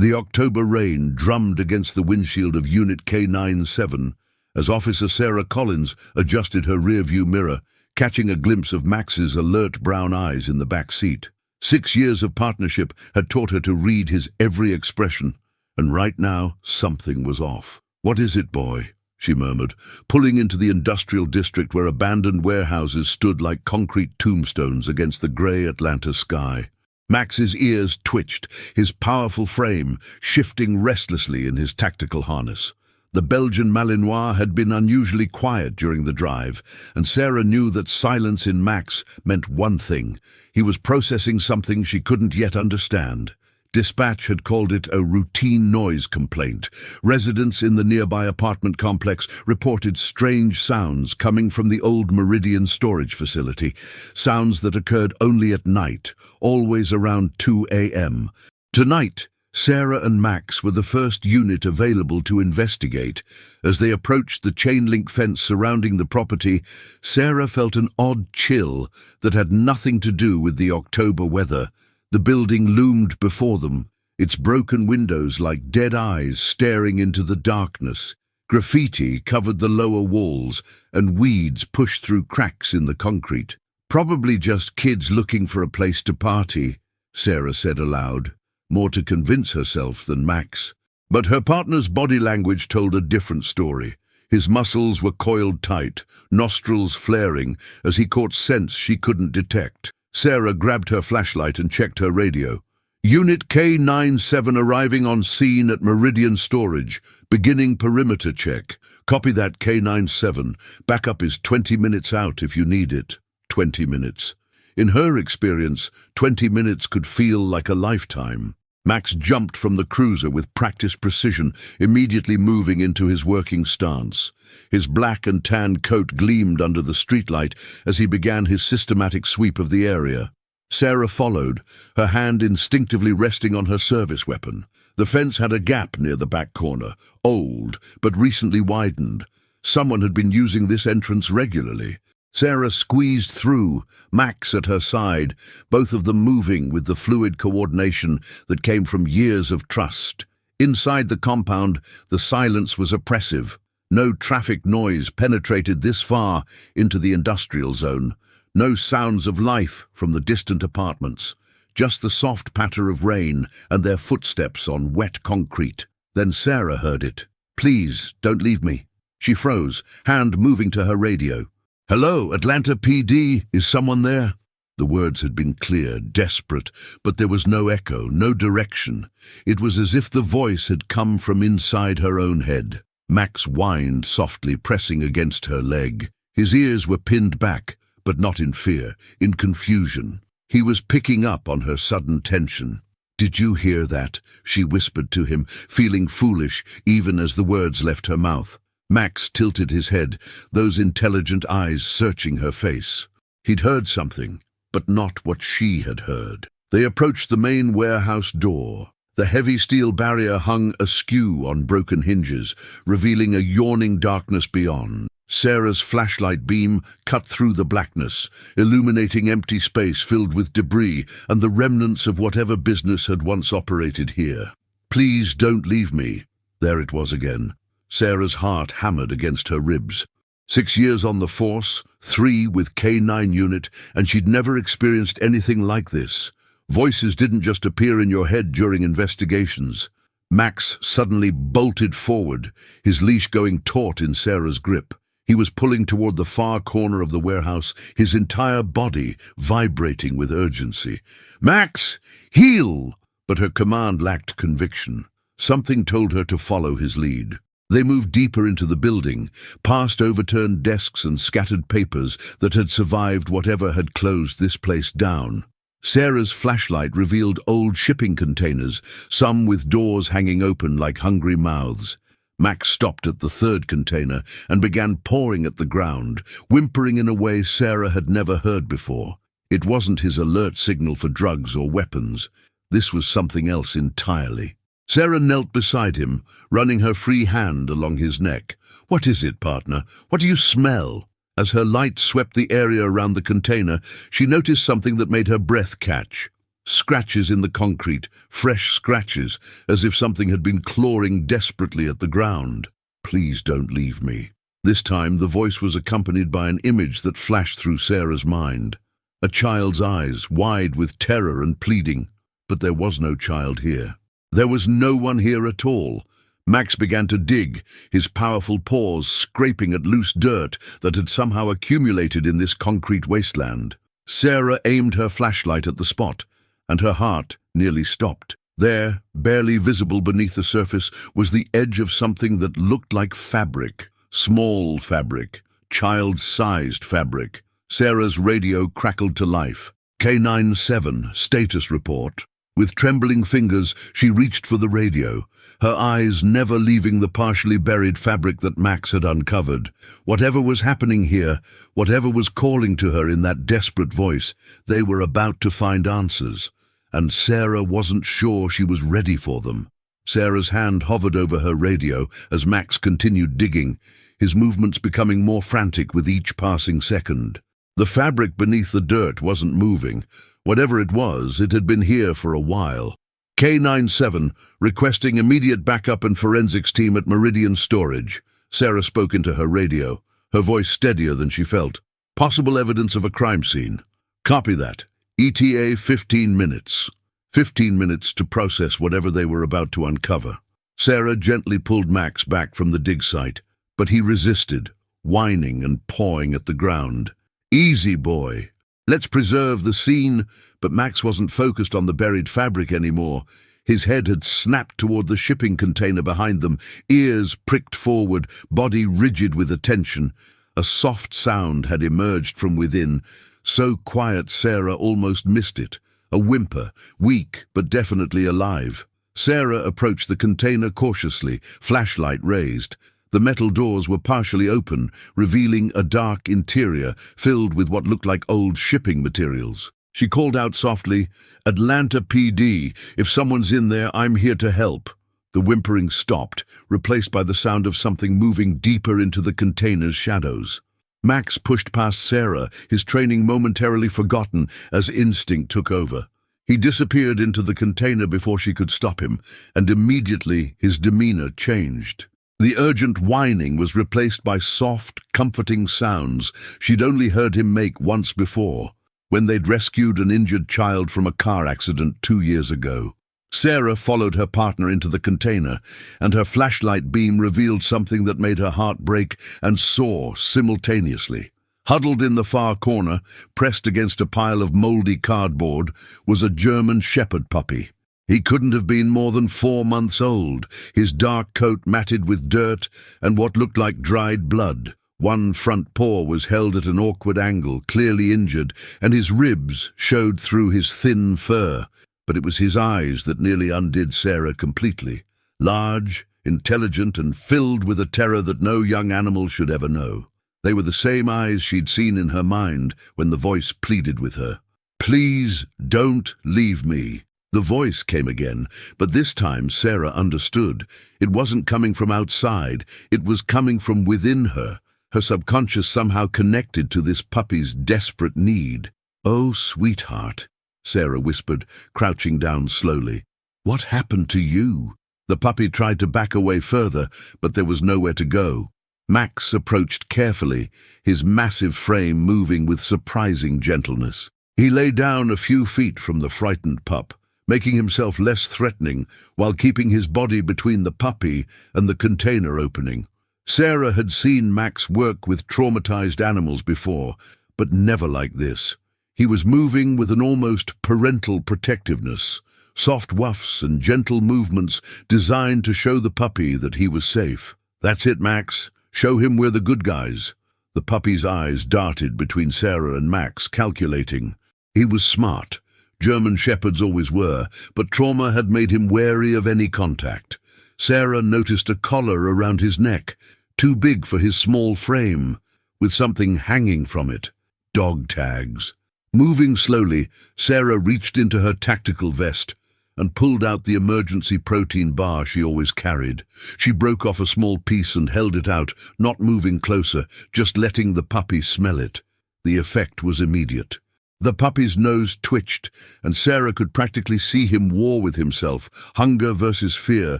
The October rain drummed against the windshield of Unit K97 as Officer Sarah Collins adjusted her rearview mirror, catching a glimpse of Max's alert brown eyes in the back seat. 6 years of partnership had taught her to read his every expression, and right now something was off. "What is it, boy?" she murmured, pulling into the industrial district where abandoned warehouses stood like concrete tombstones against the grey Atlanta sky. Max's ears twitched, his powerful frame shifting restlessly in his tactical harness. The Belgian Malinois had been unusually quiet during the drive, and Sarah knew that silence in Max meant one thing. He was processing something she couldn't yet understand. Dispatch had called it a routine noise complaint. Residents in the nearby apartment complex reported strange sounds coming from the old Meridian storage facility, sounds that occurred only at night, always around 2 a.m. Tonight, Sarah and Max were the first unit available to investigate. As they approached the chain-link fence surrounding the property, Sarah felt an odd chill that had nothing to do with the October weather. The building loomed before them, its broken windows like dead eyes staring into the darkness. Graffiti covered the lower walls, and weeds pushed through cracks in the concrete. "Probably just kids looking for a place to party," Sarah said aloud, more to convince herself than Max. But her partner's body language told a different story. His muscles were coiled tight, nostrils flaring as he caught scents she couldn't detect. Sarah grabbed her flashlight and checked her radio. "Unit K97 arriving on scene at Meridian Storage, beginning perimeter check. Copy that, K97. Backup is 20 minutes out if you need it." 20 minutes. In her experience, 20 minutes could feel like a lifetime. Max jumped from the cruiser with practiced precision, immediately moving into his working stance. His black and tan coat gleamed under the streetlight as he began his systematic sweep of the area. Sarah followed, her hand instinctively resting on her service weapon. The fence had a gap near the back corner, old, but recently widened. Someone had been using this entrance regularly. Sarah squeezed through, Max at her side, both of them moving with the fluid coordination that came from years of trust. Inside the compound, the silence was oppressive. No traffic noise penetrated this far into the industrial zone. No sounds of life from the distant apartments. Just the soft patter of rain and their footsteps on wet concrete. Then Sarah heard it. "Please, don't leave me." She froze, hand moving to her radio. "Hello, Atlanta PD, is someone there?" The words had been clear, desperate, but there was no echo, no direction. It was as if the voice had come from inside her own head. Max whined softly, pressing against her leg. His ears were pinned back, but not in fear, in confusion. He was picking up on her sudden tension. "Did you hear that?" she whispered to him, feeling foolish even as the words left her mouth. Max tilted his head, those intelligent eyes searching her face. He'd heard something, but not what she had heard. They approached the main warehouse door. The heavy steel barrier hung askew on broken hinges, revealing a yawning darkness beyond. Sarah's flashlight beam cut through the blackness, illuminating empty space filled with debris and the remnants of whatever business had once operated here. "Please don't leave me." There it was again. Sarah's heart hammered against her ribs. 6 years on the force, 3 with K9 unit, and she'd never experienced anything like this. Voices didn't just appear in your head during investigations. Max suddenly bolted forward, his leash going taut in Sarah's grip. He was pulling toward the far corner of the warehouse, his entire body vibrating with urgency. "Max, heel!" But her command lacked conviction. Something told her to follow his lead. They moved deeper into the building, past overturned desks and scattered papers that had survived whatever had closed this place down. Sarah's flashlight revealed old shipping containers, some with doors hanging open like hungry mouths. Max stopped at the third container and began pawing at the ground, whimpering in a way Sarah had never heard before. It wasn't his alert signal for drugs or weapons. This was something else entirely. Sarah knelt beside him, running her free hand along his neck. "What is it, partner? What do you smell?" As her light swept the area around the container, she noticed something that made her breath catch. Scratches in the concrete, fresh scratches, as if something had been clawing desperately at the ground. "Please don't leave me." This time the voice was accompanied by an image that flashed through Sarah's mind. A child's eyes, wide with terror and pleading. But there was no child here. There was no one here at all. Max began to dig, his powerful paws scraping at loose dirt that had somehow accumulated in this concrete wasteland. Sarah aimed her flashlight at the spot, and her heart nearly stopped. There, barely visible beneath the surface, was the edge of something that looked like fabric. Small fabric, child-sized fabric. Sarah's radio crackled to life. K97, status report. With trembling fingers, she reached for the radio, her eyes never leaving the partially buried fabric that Max had uncovered. Whatever was happening here, whatever was calling to her in that desperate voice, they were about to find answers, and Sarah wasn't sure she was ready for them. Sarah's hand hovered over her radio as Max continued digging, his movements becoming more frantic with each passing second. The fabric beneath the dirt wasn't moving. Whatever it was, it had been here for a while. K97, requesting immediate backup and forensics team at Meridian Storage. Sarah spoke into her radio, her voice steadier than she felt. Possible evidence of a crime scene. Copy that. ETA 15 minutes. 15 minutes to process whatever they were about to uncover. Sarah gently pulled Max back from the dig site, but he resisted, whining and pawing at the ground. "Easy, boy. Let's preserve the scene," but Max wasn't focused on the buried fabric anymore. His head had snapped toward the shipping container behind them, ears pricked forward, body rigid with attention. A soft sound had emerged from within, so quiet Sarah almost missed it. A whimper, weak but definitely alive. Sarah approached the container cautiously, flashlight raised. The metal doors were partially open, revealing a dark interior filled with what looked like old shipping materials. She called out softly, "Atlanta PD, if someone's in there, I'm here to help." The whimpering stopped, replaced by the sound of something moving deeper into the container's shadows. Max pushed past Sarah, his training momentarily forgotten as instinct took over. He disappeared into the container before she could stop him, and immediately his demeanor changed. The urgent whining was replaced by soft, comforting sounds she'd only heard him make once before, when they'd rescued an injured child from a car accident 2 years ago. Sarah followed her partner into the container, and her flashlight beam revealed something that made her heart break and soar simultaneously. Huddled in the far corner, pressed against a pile of moldy cardboard, was a German shepherd puppy. He couldn't have been more than 4 months old, his dark coat matted with dirt and what looked like dried blood. One front paw was held at an awkward angle, clearly injured, and his ribs showed through his thin fur. But it was his eyes that nearly undid Sarah completely. Large, intelligent, and filled with a terror that no young animal should ever know. They were the same eyes she'd seen in her mind when the voice pleaded with her. "Please don't leave me." The voice came again, but this time Sarah understood. It wasn't coming from outside, it was coming from within her, her subconscious somehow connected to this puppy's desperate need. "Oh, sweetheart," Sarah whispered, crouching down slowly. "What happened to you?" The puppy tried to back away further, but there was nowhere to go. Max approached carefully, his massive frame moving with surprising gentleness. He lay down a few feet from the frightened pup, making himself less threatening while keeping his body between the puppy and the container opening. Sarah had seen Max work with traumatized animals before, but never like this. He was moving with an almost parental protectiveness, soft whuffs and gentle movements designed to show the puppy that he was safe. "That's it, Max. Show him we're the good guys." The puppy's eyes darted between Sarah and Max, calculating. He was smart. German shepherds always were, but trauma had made him wary of any contact. Sarah noticed a collar around his neck, too big for his small frame, with something hanging from it. Dog tags. Moving slowly, Sarah reached into her tactical vest and pulled out the emergency protein bar she always carried. She broke off a small piece and held it out, not moving closer, just letting the puppy smell it. The effect was immediate. The puppy's nose twitched, and Sarah could practically see him war with himself. Hunger versus fear,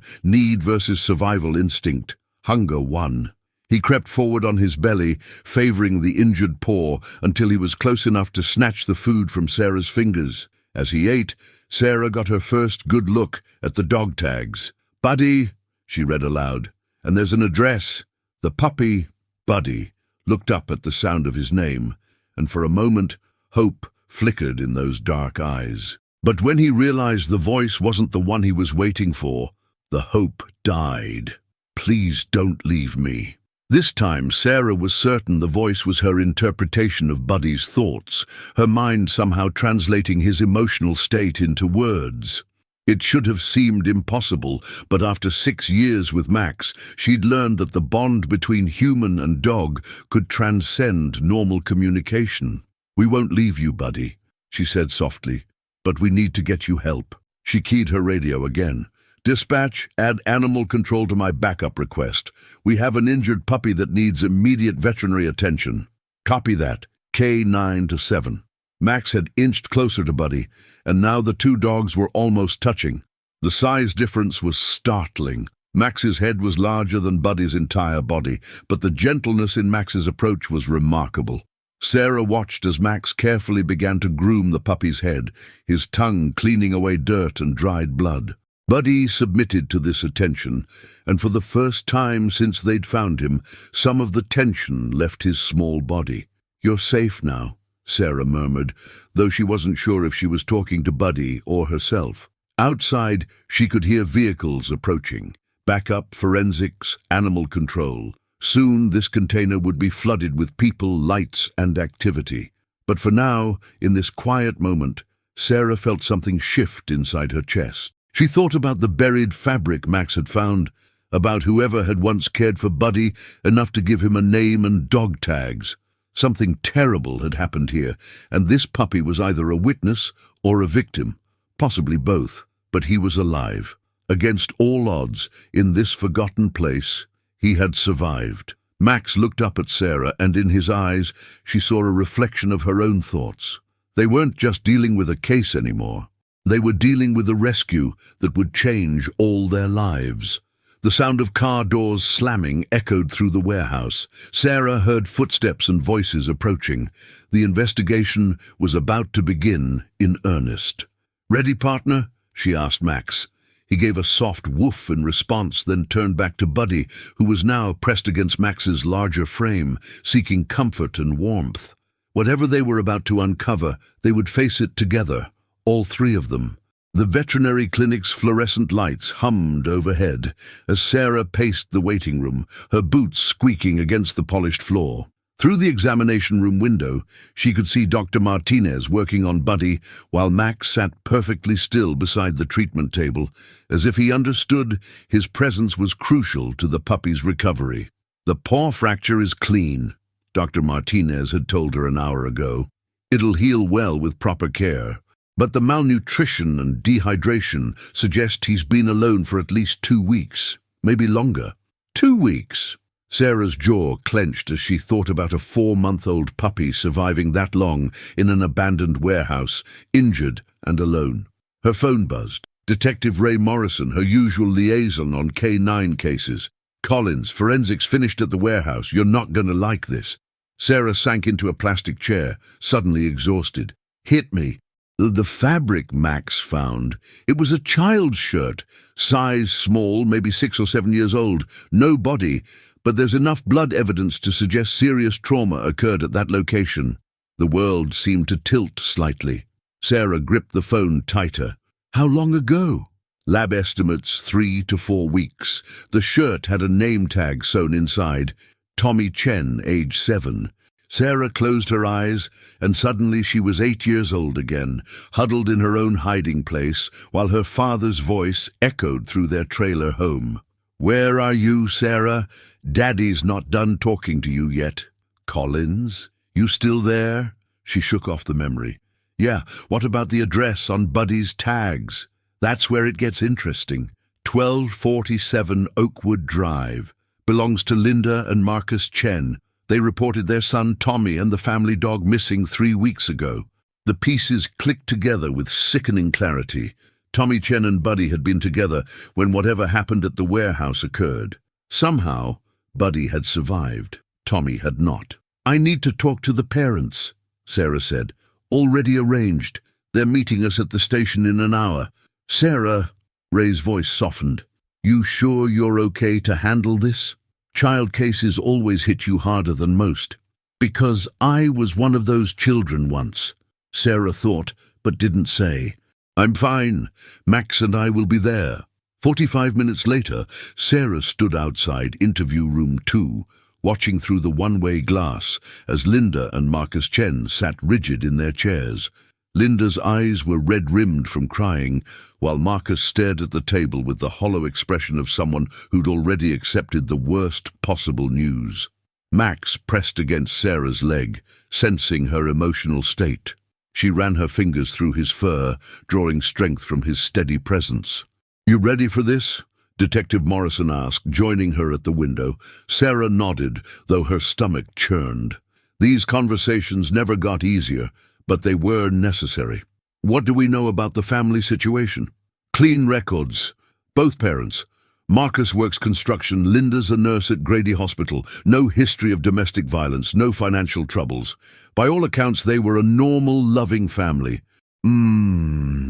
need versus survival instinct. Hunger won. He crept forward on his belly, favoring the injured paw, until he was close enough to snatch the food from Sarah's fingers. As he ate, Sarah got her first good look at the dog tags. "Buddy," she read aloud, "and there's an address." The puppy, Buddy, looked up at the sound of his name, and for a moment, hope flickered in those dark eyes. But when he realized the voice wasn't the one he was waiting for, the hope died. "Please don't leave me." This time, Sarah was certain the voice was her interpretation of Buddy's thoughts, her mind somehow translating his emotional state into words. It should have seemed impossible, but after 6 years with Max, she'd learned that the bond between human and dog could transcend normal communication. "We won't leave you, Buddy," she said softly, "but we need to get you help." She keyed her radio again. "Dispatch, add animal control to my backup request. We have an injured puppy that needs immediate veterinary attention." "Copy that. K9 to 7. Max had inched closer to Buddy, and now the two dogs were almost touching. The size difference was startling. Max's head was larger than Buddy's entire body, but the gentleness in Max's approach was remarkable. Sarah watched as Max carefully began to groom the puppy's head, his tongue cleaning away dirt and dried blood. Buddy submitted to this attention, and for the first time since they'd found him, some of the tension left his small body. "You're safe now," Sarah murmured, though she wasn't sure if she was talking to Buddy or herself. Outside, she could hear vehicles approaching. Backup, forensics, animal control. Soon this container would be flooded with people, lights, and activity. But for now, in this quiet moment, Sarah felt something shift inside her chest. She thought about the buried fabric Max had found, about whoever had once cared for Buddy enough to give him a name and dog tags. Something terrible had happened here, and this puppy was either a witness or a victim, possibly both. But he was alive. Against all odds, in this forgotten place, he had survived. Max looked up at Sarah, and in his eyes she saw a reflection of her own thoughts. They weren't just dealing with a case anymore. They were dealing with a rescue that would change all their lives. The sound of car doors slamming echoed through the warehouse. Sarah heard footsteps and voices approaching. The investigation was about to begin in earnest. "Ready, partner?" she asked Max. He gave a soft woof in response, then turned back to Buddy, who was now pressed against Max's larger frame, seeking comfort and warmth. Whatever they were about to uncover, they would face it together, all three of them. The veterinary clinic's fluorescent lights hummed overhead as Sarah paced the waiting room, her boots squeaking against the polished floor. Through the examination room window, she could see Dr. Martinez working on Buddy while Max sat perfectly still beside the treatment table, as if he understood his presence was crucial to the puppy's recovery. "The paw fracture is clean," Dr. Martinez had told her an hour ago. "It'll heal well with proper care. But the malnutrition and dehydration suggest he's been alone for at least 2 weeks, maybe longer." 2 weeks! Sarah's jaw clenched as she thought about a 4-month-old puppy surviving that long in an abandoned warehouse, injured and alone. Her phone buzzed. Detective Ray Morrison, her usual liaison on K9 cases. "Collins, forensics finished at the warehouse. You're not going to like this." Sarah sank into a plastic chair, suddenly exhausted. "Hit me." The fabric Max found. It was a child's shirt, size small, maybe 6 or 7 years old. No body, but there's enough blood evidence to suggest serious trauma occurred at that location. The world seemed to tilt slightly. Sarah gripped the phone tighter. "How long ago?" "Lab estimates 3 to 4 weeks. The shirt had a name tag sewn inside. Tommy Chen, age 7. Sarah closed her eyes, and suddenly she was 8 years old again, huddled in her own hiding place, while her father's voice echoed through their trailer home. "Where are you, Sarah? Daddy's not done talking to you yet." "Collins? You still there?" She shook off the memory. "Yeah, what about the address on Buddy's tags?" "That's where it gets interesting. 1247 Oakwood Drive. Belongs to Linda and Marcus Chen. They reported their son Tommy and the family dog missing 3 weeks ago." The pieces clicked together with sickening clarity. Tommy Chen and Buddy had been together when whatever happened at the warehouse occurred. Somehow, Buddy had survived. Tommy had not. "I need to talk to the parents," Sarah said. "Already arranged. They're meeting us at the station in an hour." "Sarah," Ray's voice softened. "You sure you're okay to handle this? Child cases always hit you harder than most." "Because I was one of those children once," Sarah thought, but didn't say. "I'm fine. Max and I will be there." 45 minutes later, Sarah stood outside interview room 2, watching through the one-way glass as Linda and Marcus Chen sat rigid in their chairs. Linda's eyes were red-rimmed from crying, while Marcus stared at the table with the hollow expression of someone who'd already accepted the worst possible news. Max pressed against Sarah's leg, sensing her emotional state. She ran her fingers through his fur, drawing strength from his steady presence. "You ready for this?" Detective Morrison asked, joining her at the window. Sarah nodded, though her stomach churned. These conversations never got easier, but they were necessary. "What do we know about the family situation?" "Clean records. Both parents. Marcus works construction, Linda's a nurse at Grady Hospital. No history of domestic violence, no financial troubles. By all accounts, they were a normal, loving family."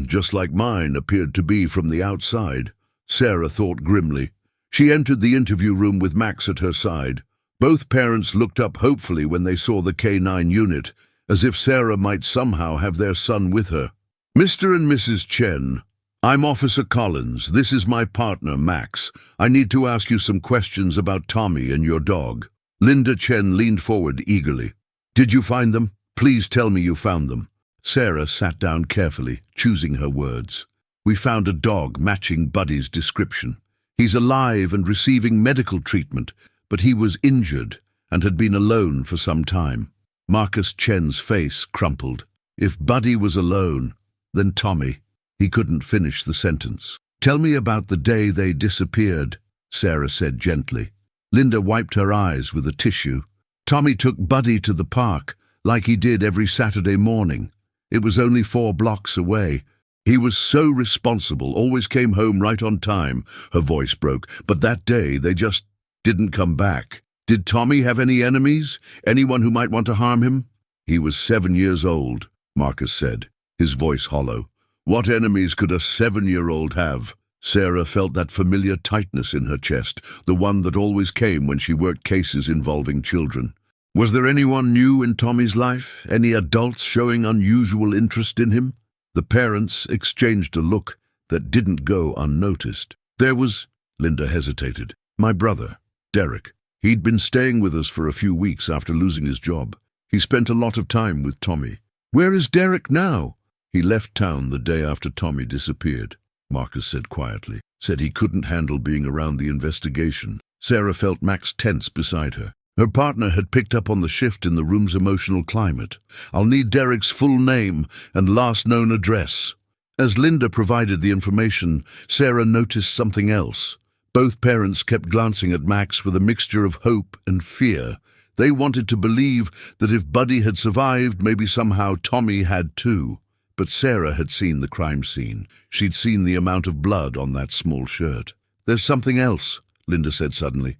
Just like mine appeared to be from the outside, Sarah thought grimly. She entered the interview room with Max at her side. Both parents looked up hopefully when they saw the K9 unit, as if Sarah might somehow have their son with her. "Mr. and Mrs. Chen, I'm Officer Collins. This is my partner, Max. I need to ask you some questions about Tommy and your dog." Linda Chen leaned forward eagerly. "Did you find them? Please tell me you found them." Sarah sat down carefully, choosing her words. "We found a dog matching Buddy's description. He's alive and receiving medical treatment, but he was injured and had been alone for some time." Marcus Chen's face crumpled. If Buddy was alone, then Tommy. He couldn't finish the sentence. "Tell me about the day they disappeared," Sarah said gently. Linda wiped her eyes with a tissue. "Tommy took Buddy to the park, like he did every Saturday morning. It was only 4 blocks away. He was so responsible, always came home right on time." Her voice broke. "But that day, they just didn't come back." "Did Tommy have any enemies? Anyone who might want to harm him?" "He was 7 years old," Marcus said, his voice hollow. "What enemies could a 7-year-old have?" Sarah felt that familiar tightness in her chest, the one that always came when she worked cases involving children. Was there anyone new in Tommy's life? Any adults showing unusual interest in him? The parents exchanged a look that didn't go unnoticed. "There was," Linda hesitated, "my brother, Derek. He'd been staying with us for a few weeks after losing his job. He spent a lot of time with Tommy." "Where is Derek now?" "He left town the day after Tommy disappeared," Marcus said quietly. "Said he couldn't handle being around the investigation." Sarah felt Max tense beside her. Her partner had picked up on the shift in the room's emotional climate. "I'll need Derek's full name and last known address." As Linda provided the information, Sarah noticed something else. Both parents kept glancing at Max with a mixture of hope and fear. They wanted to believe that if Buddy had survived, maybe somehow Tommy had too. But Sarah had seen the crime scene. She'd seen the amount of blood on that small shirt. "There's something else," Linda said suddenly.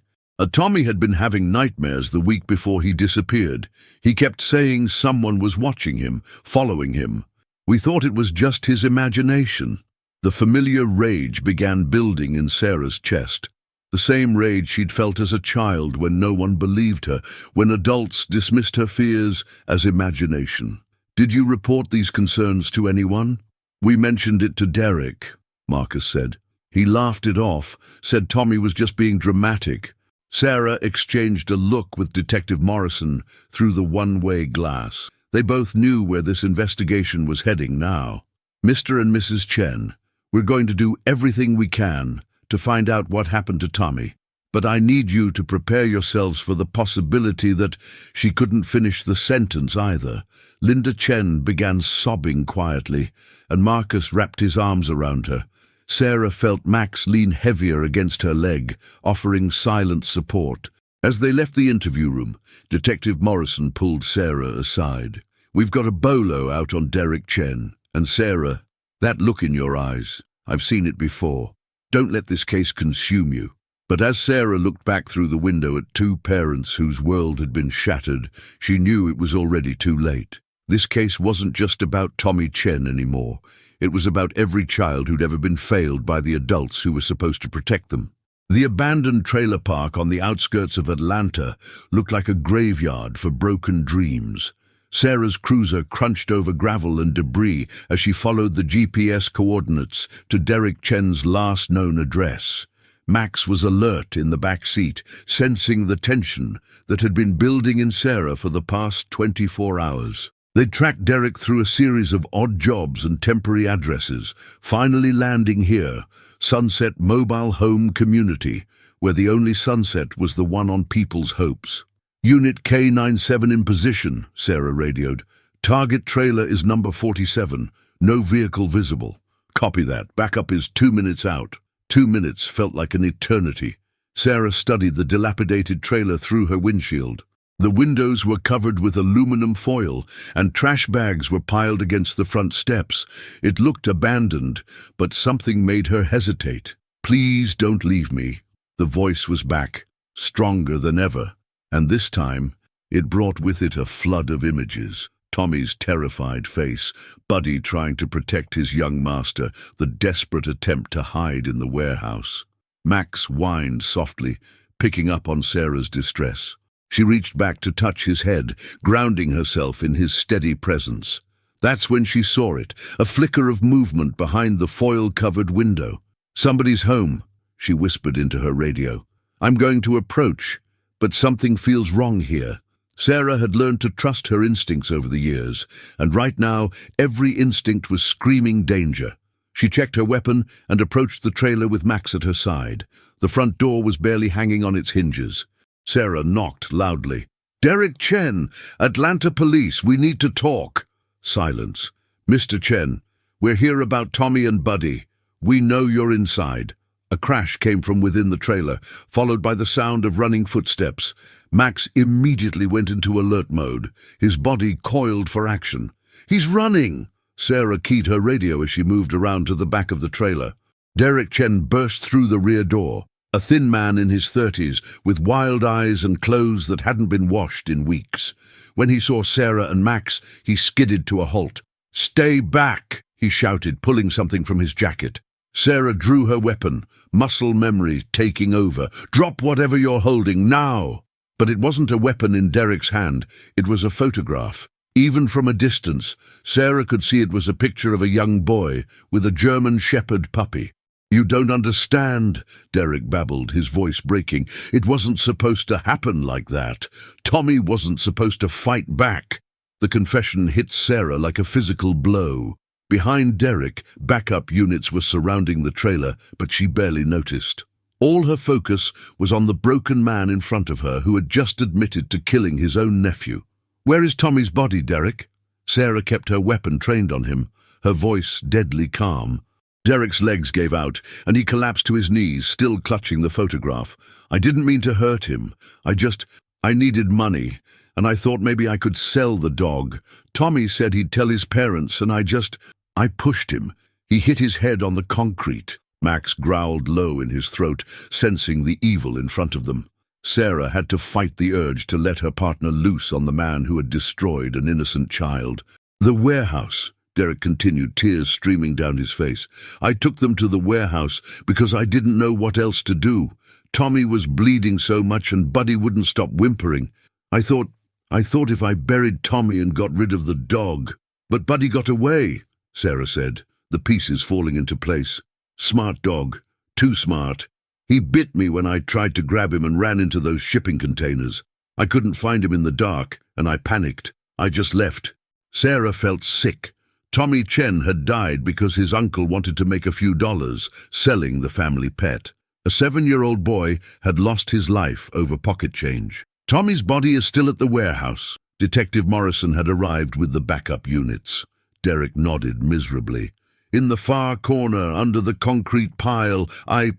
Tommy had been having nightmares the week before he disappeared. He kept saying someone was watching him, following him. We thought it was just his imagination. The familiar rage began building in Sarah's chest. The same rage she'd felt as a child when no one believed her, when adults dismissed her fears as imagination. "Did you report these concerns to anyone?" "We mentioned it to Derek," Marcus said. "He laughed it off, said Tommy was just being dramatic." Sarah exchanged a look with Detective Morrison through the one-way glass. They both knew where this investigation was heading now. "Mr. and Mrs. Chen, we're going to do everything we can to find out what happened to Tommy. But I need you to prepare yourselves for the possibility that..." She couldn't finish the sentence either. Linda Chen began sobbing quietly, and Marcus wrapped his arms around her. Sarah felt Max lean heavier against her leg, offering silent support. As they left the interview room, Detective Morrison pulled Sarah aside. We've got a bolo out on Derek Chen. And Sarah, that look in your eyes, I've seen it before. Don't let this case consume you. But as Sarah looked back through the window at two parents whose world had been shattered, she knew it was already too late. This case wasn't just about Tommy Chen anymore. It was about every child who'd ever been failed by the adults who were supposed to protect them. The abandoned trailer park on the outskirts of Atlanta looked like a graveyard for broken dreams. Sarah's cruiser crunched over gravel and debris as she followed the GPS coordinates to Derek Chen's last known address. Max was alert in the back seat, sensing the tension that had been building in Sarah for the past 24 hours. They tracked Derek through a series of odd jobs and temporary addresses, finally landing here, Sunset Mobile Home Community, where the only sunset was the one on people's hopes. Unit K97 in position, Sarah radioed. Target trailer is number 47. No vehicle visible. Copy that. Backup is 2 minutes out. 2 minutes felt like an eternity. Sarah studied the dilapidated trailer through her windshield. The windows were covered with aluminum foil, and trash bags were piled against the front steps. It looked abandoned, but something made her hesitate. "Please don't leave me." The voice was back, stronger than ever, and this time it brought with it a flood of images. Tommy's terrified face, Buddy trying to protect his young master, the desperate attempt to hide in the warehouse. Max whined softly, picking up on Sarah's distress. She reached back to touch his head, grounding herself in his steady presence. That's when she saw it, a flicker of movement behind the foil-covered window. "Somebody's home," she whispered into her radio. "I'm going to approach, but something feels wrong here." Sarah had learned to trust her instincts over the years, and right now every instinct was screaming danger. She checked her weapon and approached the trailer with Max at her side. The front door was barely hanging on its hinges. Sarah knocked loudly. "Derek Chen, Atlanta Police, we need to talk." Silence. "Mr. Chen, we're here about Tommy and Buddy. We know you're inside." A crash came from within the trailer, followed by the sound of running footsteps. Max immediately went into alert mode, his body coiled for action. "He's running!" Sarah keyed her radio as she moved around to the back of the trailer. Derek Chen burst through the rear door, a thin man in his 30s, with wild eyes and clothes that hadn't been washed in weeks. When he saw Sarah and Max, he skidded to a halt. "Stay back!" he shouted, pulling something from his jacket. Sarah drew her weapon, muscle memory taking over. "Drop whatever you're holding, now!" But it wasn't a weapon in Derek's hand, it was a photograph. Even from a distance, Sarah could see it was a picture of a young boy with a German Shepherd puppy. "You don't understand," Derek babbled, his voice breaking. "It wasn't supposed to happen like that. Tommy wasn't supposed to fight back." The confession hit Sarah like a physical blow. Behind Derek, backup units were surrounding the trailer, but she barely noticed. All her focus was on the broken man in front of her who had just admitted to killing his own nephew. "Where is Tommy's body, Derek?" Sarah kept her weapon trained on him, her voice deadly calm. Derek's legs gave out, and he collapsed to his knees, still clutching the photograph. "I didn't mean to hurt him. I needed money, and I thought maybe I could sell the dog. Tommy said he'd tell his parents, and I pushed him. He hit his head on the concrete." Max growled low in his throat, sensing the evil in front of them. Sarah had to fight the urge to let her partner loose on the man who had destroyed an innocent child. "The warehouse," Derek continued, tears streaming down his face. "I took them to the warehouse because I didn't know what else to do. Tommy was bleeding so much and Buddy wouldn't stop whimpering. I thought if I buried Tommy and got rid of the dog. But Buddy got away," Sarah said, the pieces falling into place. "Smart dog. Too smart. He bit me when I tried to grab him and ran into those shipping containers. I couldn't find him in the dark, and I panicked. I just left." Sarah felt sick. Tommy Chen had died because his uncle wanted to make a few dollars selling the family pet. A 7-year-old boy had lost his life over pocket change. "Tommy's body is still at the warehouse." Detective Morrison had arrived with the backup units. Derek nodded miserably. "In the far corner, under the concrete pile, I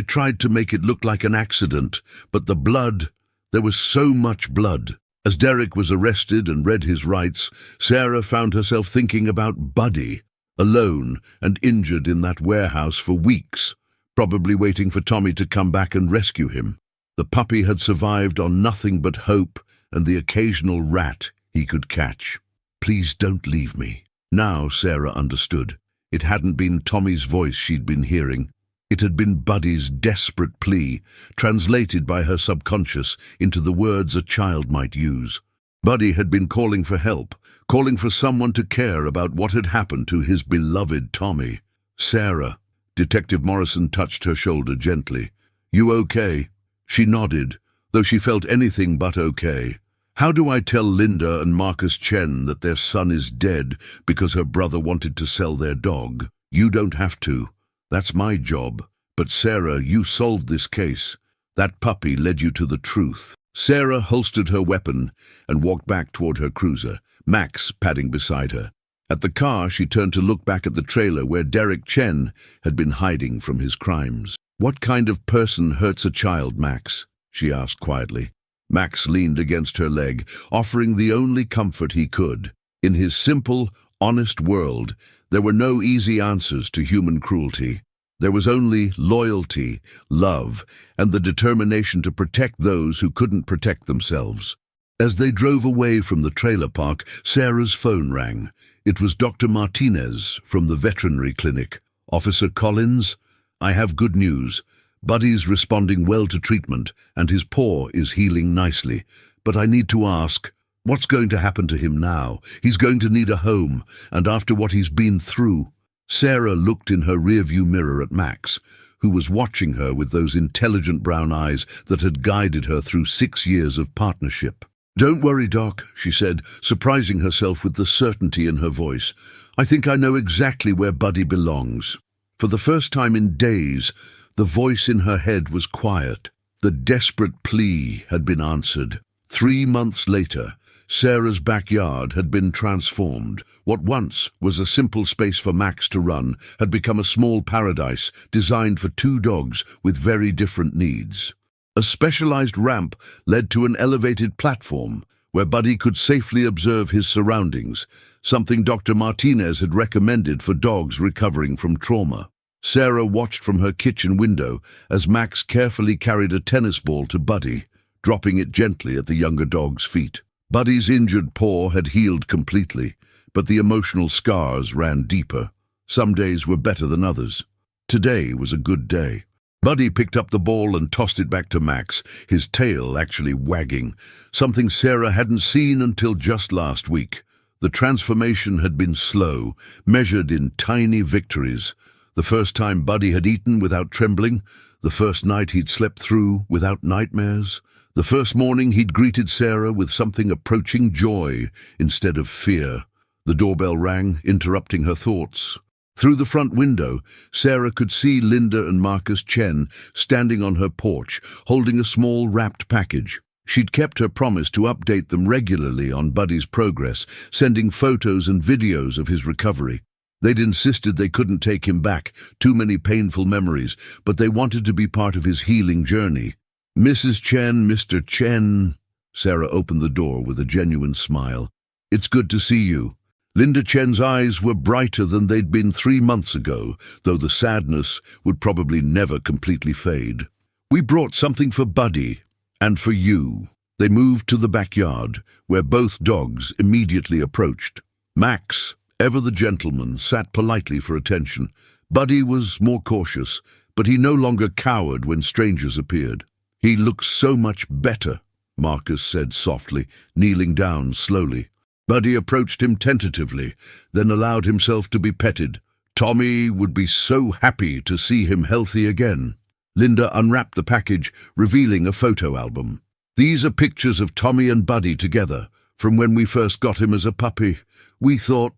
tried to make it look like an accident, but the blood, there was so much blood." As Derek was arrested and read his rights, Sarah found herself thinking about Buddy, alone and injured in that warehouse for weeks, probably waiting for Tommy to come back and rescue him. The puppy had survived on nothing but hope and the occasional rat he could catch. "Please don't leave me." Now Sarah understood. It hadn't been Tommy's voice she'd been hearing. It had been Buddy's desperate plea, translated by her subconscious into the words a child might use. Buddy had been calling for help, calling for someone to care about what had happened to his beloved Tommy. "Sarah," Detective Morrison touched her shoulder gently. "You okay?" She nodded, though she felt anything but okay. "How do I tell Linda and Marcus Chen that their son is dead because her brother wanted to sell their dog? You don't have to. That's my job. But Sarah, you solved this case. That puppy led you to the truth." Sarah holstered her weapon and walked back toward her cruiser, Max padding beside her. At the car, she turned to look back at the trailer where Derek Chen had been hiding from his crimes. "What kind of person hurts a child, Max?" she asked quietly. Max leaned against her leg, offering the only comfort he could. In his simple, honest world, there were no easy answers to human cruelty. There was only loyalty, love, and the determination to protect those who couldn't protect themselves. As they drove away from the trailer park, Sarah's phone rang. It was Dr. Martinez from the veterinary clinic. "Officer Collins, I have good news. Buddy's responding well to treatment, and his paw is healing nicely. But I need to ask, what's going to happen to him now? He's going to need a home, and after what he's been through." Sarah looked in her rearview mirror at Max, who was watching her with those intelligent brown eyes that had guided her through 6 years of partnership. "Don't worry, Doc," she said, surprising herself with the certainty in her voice. "I think I know exactly where Buddy belongs." For the first time in days, the voice in her head was quiet. The desperate plea had been answered. 3 months later, Sarah's backyard had been transformed. What once was a simple space for Max to run had become a small paradise designed for 2 dogs with very different needs. A specialized ramp led to an elevated platform where Buddy could safely observe his surroundings, something Dr. Martinez had recommended for dogs recovering from trauma. Sarah watched from her kitchen window as Max carefully carried a tennis ball to Buddy, dropping it gently at the younger dog's feet. Buddy's injured paw had healed completely, but the emotional scars ran deeper. Some days were better than others. Today was a good day. Buddy picked up the ball and tossed it back to Max, his tail actually wagging, something Sarah hadn't seen until just last week. The transformation had been slow, measured in tiny victories. The first time Buddy had eaten without trembling, the first night he'd slept through without nightmares, the first morning he'd greeted Sarah with something approaching joy instead of fear. The doorbell rang, interrupting her thoughts. Through the front window, Sarah could see Linda and Marcus Chen standing on her porch, holding a small wrapped package. She'd kept her promise to update them regularly on Buddy's progress, sending photos and videos of his recovery. They'd insisted they couldn't take him back, too many painful memories, but they wanted to be part of his healing journey. "Mrs. Chen, Mr. Chen," Sarah opened the door with a genuine smile. "It's good to see you." Linda Chen's eyes were brighter than they'd been 3 months ago, though the sadness would probably never completely fade. "We brought something for Buddy, and for you." They moved to the backyard, where both dogs immediately approached. Max, ever the gentleman, sat politely for attention. Buddy was more cautious, but he no longer cowered when strangers appeared. "He looks so much better," Marcus said softly, kneeling down slowly. Buddy approached him tentatively, then allowed himself to be petted. Tommy would be so happy to see him healthy again. Linda unwrapped the package, revealing a photo album. "These are pictures of Tommy and Buddy together, from when we first got him as a puppy. We thought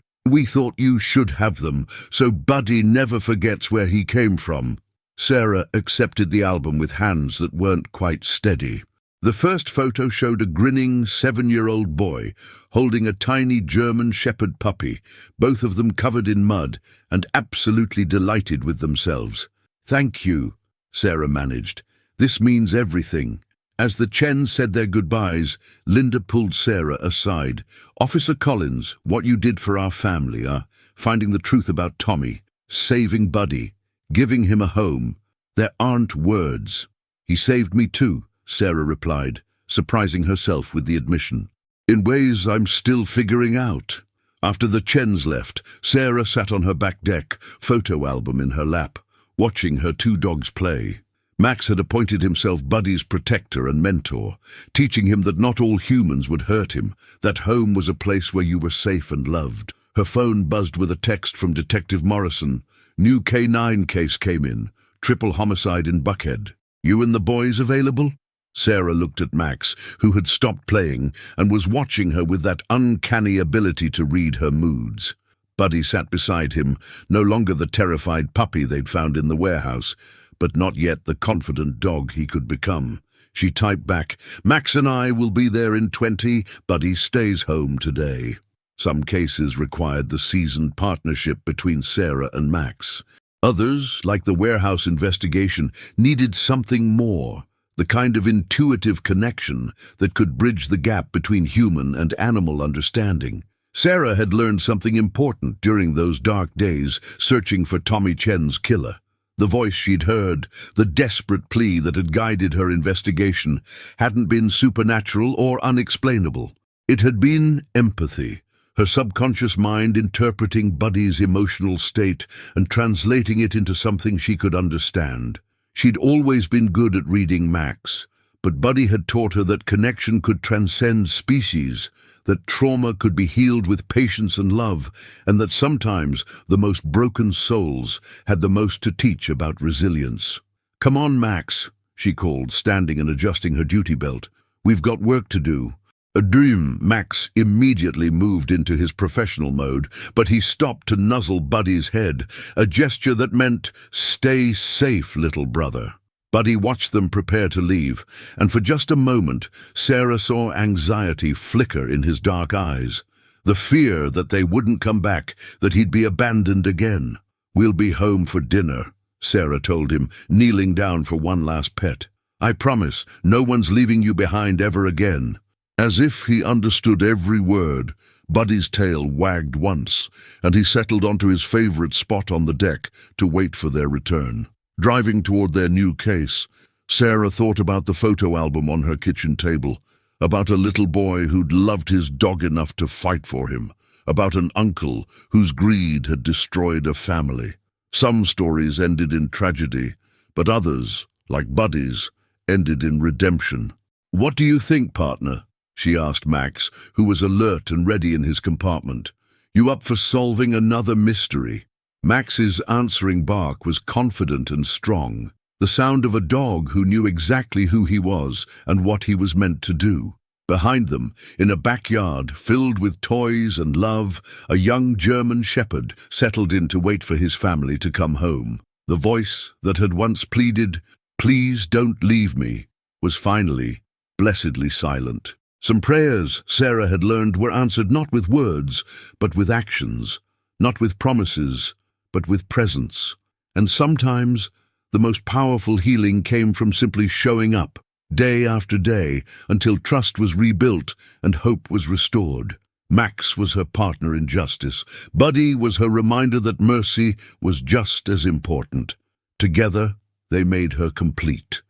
you should have them, so Buddy never forgets where he came from." Sarah accepted the album with hands that weren't quite steady. The first photo showed a grinning 7-year-old boy holding a tiny German Shepherd puppy, both of them covered in mud and absolutely delighted with themselves. "Thank you," Sarah managed. "This means everything." As the Chens said their goodbyes, Linda pulled Sarah aside. "Officer Collins, what you did for our family, finding the truth about Tommy, saving Buddy, giving him a home. There aren't words." "He saved me too," Sarah replied, surprising herself with the admission. "In ways I'm still figuring out." After the Chens left, Sarah sat on her back deck, photo album in her lap, watching her two dogs play. Max had appointed himself Buddy's protector and mentor, teaching him that not all humans would hurt him, that home was a place where you were safe and loved. Her phone buzzed with a text from Detective Morrison. "New K9 case came in. Triple homicide in Buckhead. You and the boys available?" Sarah looked at Max, who had stopped playing and was watching her with that uncanny ability to read her moods. Buddy sat beside him, no longer the terrified puppy they'd found in the warehouse, but not yet the confident dog he could become. She typed back, "Max and I will be there in 20, Buddy stays home today." Some cases required the seasoned partnership between Sarah and Max. Others, like the warehouse investigation, needed something more, the kind of intuitive connection that could bridge the gap between human and animal understanding. Sarah had learned something important during those dark days, searching for Tommy Chen's killer. The voice she'd heard, the desperate plea that had guided her investigation, hadn't been supernatural or unexplainable. It had been empathy, her subconscious mind interpreting Buddy's emotional state and translating it into something she could understand. She'd always been good at reading Max, but Buddy had taught her that connection could transcend species, that trauma could be healed with patience and love, and that sometimes the most broken souls had the most to teach about resilience. "Come on, Max," she called, standing and adjusting her duty belt. "We've got work to do." A dream. Max immediately moved into his professional mode, but he stopped to nuzzle Buddy's head, a gesture that meant, "Stay safe, little brother." Buddy watched them prepare to leave, and for just a moment, Sarah saw anxiety flicker in his dark eyes. The fear that they wouldn't come back, that he'd be abandoned again. "We'll be home for dinner," Sarah told him, kneeling down for one last pet. "I promise, no one's leaving you behind ever again." As if he understood every word, Buddy's tail wagged once, and he settled onto his favorite spot on the deck to wait for their return. Driving toward their new case, Sarah thought about the photo album on her kitchen table, about a little boy who'd loved his dog enough to fight for him, about an uncle whose greed had destroyed a family. Some stories ended in tragedy, but others, like Buddy's, ended in redemption. "What do you think, partner?" she asked Max, who was alert and ready in his compartment. "You up for solving another mystery?" Max's answering bark was confident and strong, the sound of a dog who knew exactly who he was and what he was meant to do. Behind them, in a backyard filled with toys and love, a young German shepherd settled in to wait for his family to come home. The voice that had once pleaded, "Please don't leave me," was finally, blessedly silent. Some prayers, Sarah had learned, were answered not with words, but with actions, not with promises, but with presence. And sometimes the most powerful healing came from simply showing up, day after day, until trust was rebuilt and hope was restored. Max was her partner in justice. Buddy was her reminder that mercy was just as important. Together, they made her complete.